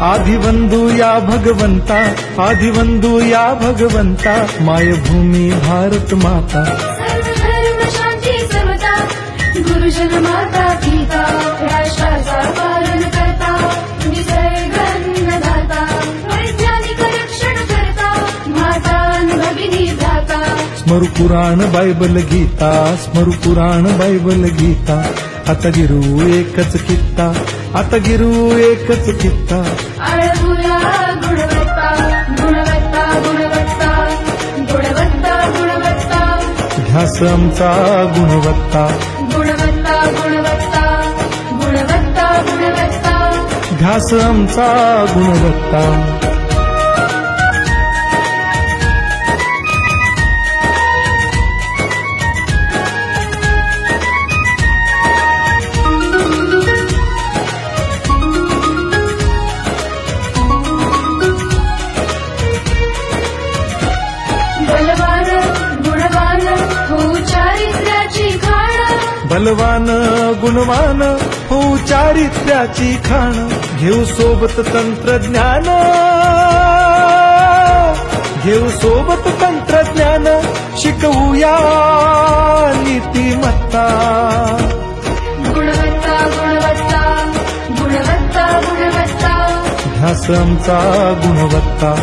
आदिवंदू या भगवंता, आदिवंदू या भगवंता, मायभूमी भारत माता. सर्व धर्म शांती समता, गुरुजन माता पिता, राष्ट्राचा पालन करता, निसर्गन्नदाता, वैज्ञानिक रक्षण करता, माता भगिनी भ्राता. स्मरू पुराण बायबल गीता, स्मरू पुराण बायबल गीता. आता गिरू एकच कित्ता, आता गिरू एकच कित्ता. आळवूया गुणवत्ता, गुणवत्ता, गुणवत्ता, गुणवत्ता, गुणवत्ता. ध्यास आमचा गुणवत्ता, गुणवत्ता, गुणवत्ता, गुणवत्ता, गुणवत्ता. ध्यास आमचा गुणवत्ता. बलवान गुणवान होऊ चारित्र्याची खाण, बलवान गुणवान होऊ चारित्र्याची खाण. घेऊ सोबत तंत्रज्ञान, घेऊ सोबत तंत्रज्ञान. शिकवूया नीतिमत्ता. गुणवत्ता, गुणवत्ता, गुणवत्ता, गुणवत्ता. ध्यास आमचा गुणवत्ता,